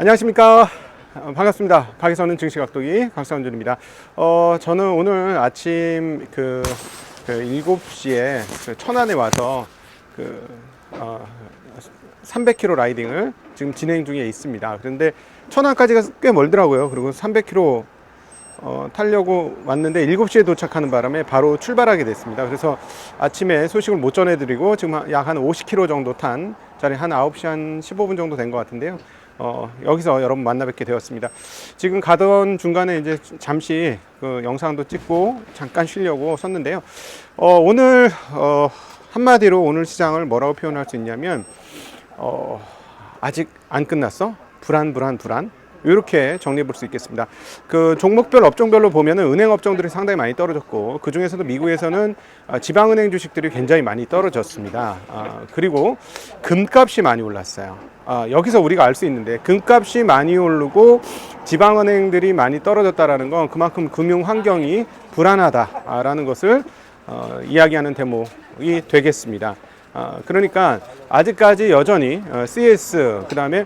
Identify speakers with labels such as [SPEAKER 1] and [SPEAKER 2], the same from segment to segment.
[SPEAKER 1] 안녕하십니까. 반갑습니다. 가게서는 증시각도기 강상준입니다. 저는 오늘 아침 7시에 천안에 와서 300km 라이딩을 지금 진행 중에 있습니다. 그런데 천안까지가 꽤 멀더라고요. 그리고 300km 타려고 왔는데 7시에 도착하는 바람에 바로 출발하게 됐습니다. 그래서 아침에 소식을 못 전해드리고 지금 약 한 50km 정도 탄 자리 한 9시 한 15분 정도 된 것 같은데요. 여기서 여러분 만나 뵙게 되었습니다. 지금 가던 중간에 이제 잠시 영상도 찍고 잠깐 쉬려고 섰는데요. 오늘 한마디로 오늘 시장을 뭐라고 표현할 수 있냐면 아직 안 끝났어? 불안. 이렇게 정리해 볼 수 있겠습니다. 종목별 업종별로 보면은 은행 업종들이 상당히 많이 떨어졌고, 그 중에서도 미국에서는 지방은행 주식들이 굉장히 많이 떨어졌습니다. 그리고 금값이 많이 올랐어요. 여기서 우리가 알 수 있는데, 금값이 많이 오르고 지방은행들이 많이 떨어졌다라는 건 그만큼 금융 환경이 불안하다라는 것을 이야기하는 대목이 되겠습니다. 그러니까 아직까지 여전히 CS, 그 다음에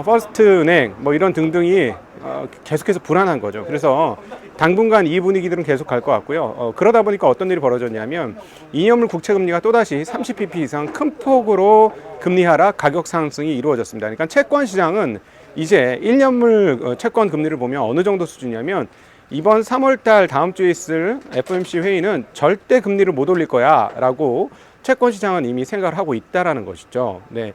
[SPEAKER 1] 퍼스트은행 뭐 이런 등등이 계속해서 불안한 거죠. 그래서 당분간 이 분위기들은 계속 갈 것 같고요. 그러다 보니까 어떤 일이 벌어졌냐면, 이년물 국채금리가 또다시 30bp 이상 큰 폭으로 금리 하락, 가격 상승이 이루어졌습니다. 그러니까 채권 시장은 이제 1년물 채권 금리를 보면 어느 정도 수준이냐면, 이번 3월달 다음 주에 있을 FOMC 회의는 절대 금리를 못 올릴 거야 라고 채권 시장은 이미 생각을 하고 있다라는 것이죠. 네.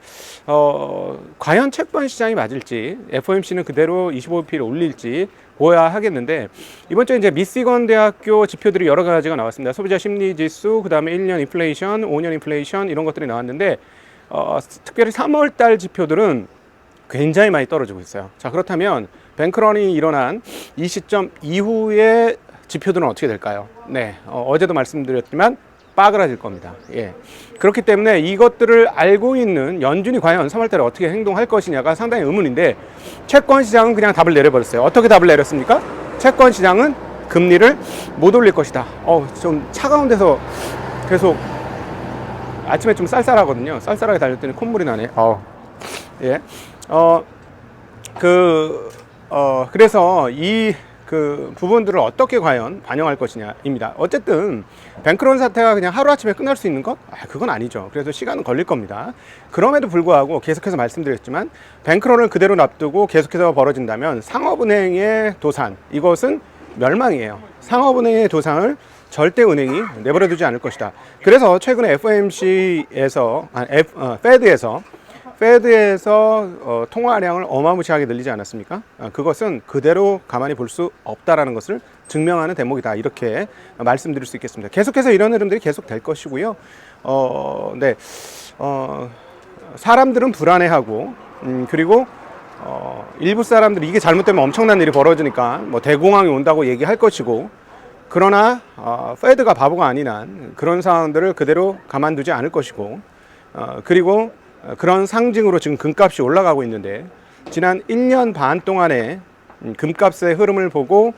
[SPEAKER 1] 과연 채권 시장이 맞을지, FOMC는 그대로 25bp를 올릴지 보아야 하겠는데, 이번 주에 이제 미시건 대학교 지표들이 여러 가지가 나왔습니다. 소비자 심리 지수, 그 다음에 1년 인플레이션, 5년 인플레이션 이런 것들이 나왔는데, 특별히 3월 달 지표들은 굉장히 많이 떨어지고 있어요. 자, 그렇다면 뱅크런이 일어난 이 시점 이후의 지표들은 어떻게 될까요? 네. 어제도 말씀드렸지만 빠그라질 겁니다. 예. 그렇기 때문에 이것들을 알고 있는 연준이 과연 3월달에 어떻게 행동할 것이냐가 상당히 의문인데, 채권 시장은 그냥 답을 내려버렸어요. 어떻게 답을 내렸습니까? 채권 시장은 금리를 못 올릴 것이다. 좀 차가운 데서 계속 아침에 좀 쌀쌀하거든요. 쌀쌀하게 달렸더니 콧물이 나네. 예. 그래서 이 부분들을 어떻게 과연 반영할 것이냐입니다. 어쨌든 뱅크런 사태가 그냥 하루아침에 끝날 수 있는 것? 그건 아니죠. 그래서 시간은 걸릴 겁니다. 그럼에도 불구하고 계속해서 말씀드렸지만, 뱅크런을 그대로 놔두고 계속해서 벌어진다면 상업은행의 도산, 이것은 멸망이에요. 상업은행의 도산을 절대 은행이 내버려두지 않을 것이다. 그래서 최근에 페드에서 통화량을 어마무시하게 늘리지 않았습니까? 그것은 그대로 가만히 볼 수 없다라는 것을 증명하는 대목이다. 이렇게 말씀드릴 수 있겠습니다. 계속해서 이런 흐름들이 계속 될 것이고요. 네. 사람들은 불안해하고, 그리고 일부 사람들이 이게 잘못되면 엄청난 일이 벌어지니까 뭐 대공황이 온다고 얘기할 것이고, 그러나 페드가 바보가 아닌 한 그런 상황들을 그대로 가만두지 않을 것이고, 그리고 그런 상징으로 지금 금값이 올라가고 있는데, 지난 1년 반 동안의 금값의 흐름을 보고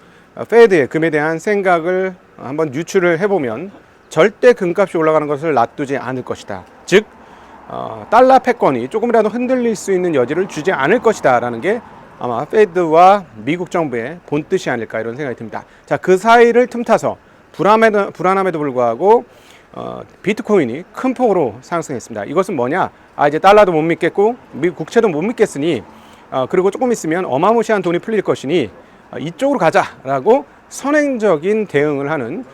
[SPEAKER 1] 페드의 금에 대한 생각을 한번 유추를 해보면 절대 금값이 올라가는 것을 놔두지 않을 것이다. 즉 달러 패권이 조금이라도 흔들릴 수 있는 여지를 주지 않을 것이다 라는 게 아마 페드와 미국 정부의 본뜻이 아닐까, 이런 생각이 듭니다. 자, 그 사이를 틈타서 불안함에도 불구하고 비트코인이 큰 폭으로 상승했습니다. 이것은 뭐냐? 이제 달러도 못 믿겠고 미국 국채도 못 믿겠으니, 그리고 조금 있으면 어마무시한 돈이 풀릴 것이니 이쪽으로 가자라고 선행적인 대응을 하는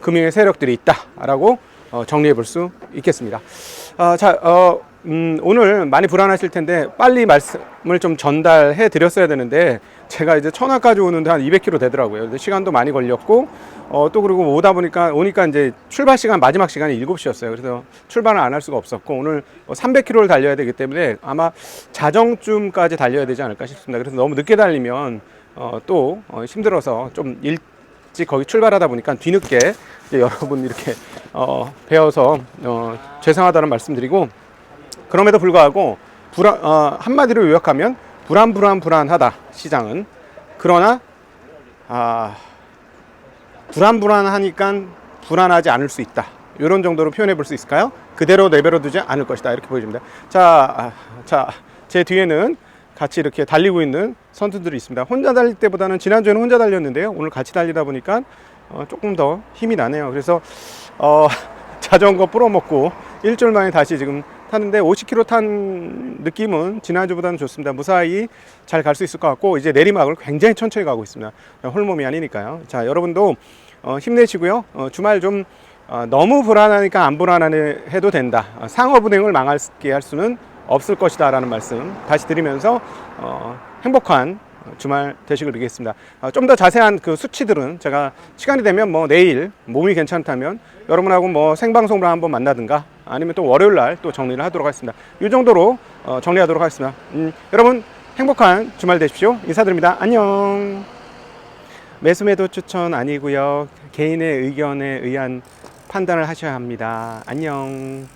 [SPEAKER 1] 금융의 세력들이 있다라고 정리해 볼 수 있겠습니다. 오늘 많이 불안하실 텐데 빨리 말씀을 좀 전달해 드렸어야 되는데, 제가 이제 천안까지 오는데 한 200km 되더라고요. 시간도 많이 걸렸고, 또 그리고 오니까 이제 출발 시간, 마지막 시간이 7시였어요. 그래서 출발을 안 할 수가 없었고, 오늘 300km를 달려야 되기 때문에 아마 자정쯤까지 달려야 되지 않을까 싶습니다. 그래서 너무 늦게 달리면 또 힘들어서 좀 일찍 거기 출발하다 보니까 뒤늦게 여러분 이렇게 배워서 죄송하다는 말씀드리고, 그럼에도 불구하고 한마디로 요약하면 불안하다 시장은. 그러나 불안하니까 불안하지 않을 수 있다, 이런 정도로 표현해 볼 수 있을까요? 그대로 내버려 두지 않을 것이다, 이렇게 보여집니다. 자, 제 뒤에는 같이 이렇게 달리고 있는 선수들이 있습니다. 혼자 달릴 때보다는 지난주에는 혼자 달렸는데요. 오늘 같이 달리다 보니까 조금 더 힘이 나네요. 그래서 자전거 뿌려먹고 일주일 만에 다시 지금 타는데 50km 탄 느낌은 지난주보다는 좋습니다. 무사히 잘 갈 수 있을 것 같고 이제 내리막을 굉장히 천천히 가고 있습니다. 홀몸이 아니니까요. 자, 여러분도 힘내시고요. 주말 좀 너무 불안하니까 안 불안해도 된다. 상업은행을 망하게 할 수는 없을 것이다 라는 말씀 다시 드리면서 행복한 주말 되시길 빌겠습니다. 좀 더 자세한 그 수치들은 제가 시간이 되면 뭐 내일 몸이 괜찮다면 여러분하고 뭐 생방송으로 한번 만나든가 아니면 또 월요일 날 또 정리를 하도록 하겠습니다. 이 정도로 정리하도록 하겠습니다. 여러분 행복한 주말 되십시오. 인사드립니다. 안녕. 매수매도 추천 아니고요. 개인의 의견에 의한 판단을 하셔야 합니다. 안녕.